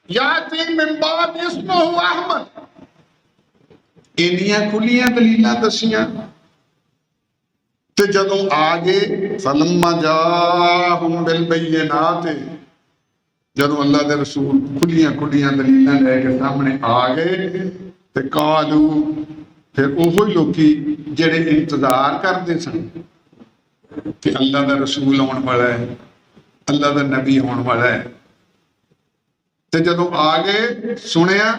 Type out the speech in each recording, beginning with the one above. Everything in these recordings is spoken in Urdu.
یاتی من بعد اسمہ احمد، انیاں کھلیاں دلیلاں دسیاں تے جدوں آگے فلما جاءہم بالبینات، جدوں اللہ دے رسول کھلیاں دلیلاں لے کے سامنے آ گئے تے قالو، پھر وہی لوکی جڑے انتظار کرتے سن کہ اللہ دا رسول آن والا ہے، اللہ دا نبی آن والا ہے، تے جدوں آگے سنیا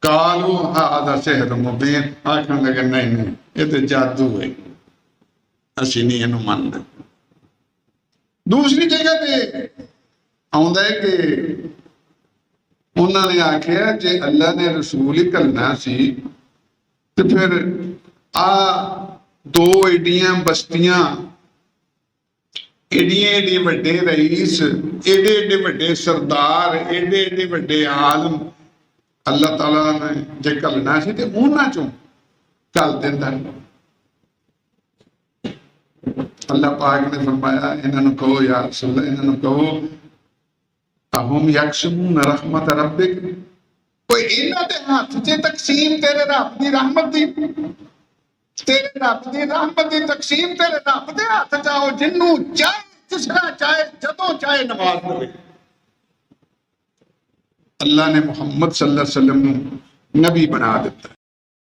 قالو ھذا سحر مبین، آکھن لگے نہیں یہ تے جادو ہے، اسی نہیں اینو مننا۔ دوسری جگہ تے آندا ہے کہ انہوں نے آکھیا جے اللہ نے رسول ہی کرنا سی تو پھر دو ایڈیاں بستیاں، ایڈے وڈے رئیس، ایڈے وڈے سردار، ایڈے وڈے عالم اللہ تعالیٰ نے جے کلنا سی تو انہاں چوں کل دیندا۔ اللہ پاک نے فرمایا انہاں نوں کہو یا رسول اللہ، انہاں نوں کہو اہم یقسمون رحمت ربک، کوئی انہاں دے ہاتھ چ تقسیم تیرے رب دی رحمت دی، تیرے رب دی رحمت دی تقسیم تیرے رب دے ہاتھ چاہو، جنوں چاہے جس طرح چاہے جدوں چاہے نواز دے۔ اللہ نے محمد صلی اللہ علیہ وسلم نبی بنا دیتا ہے،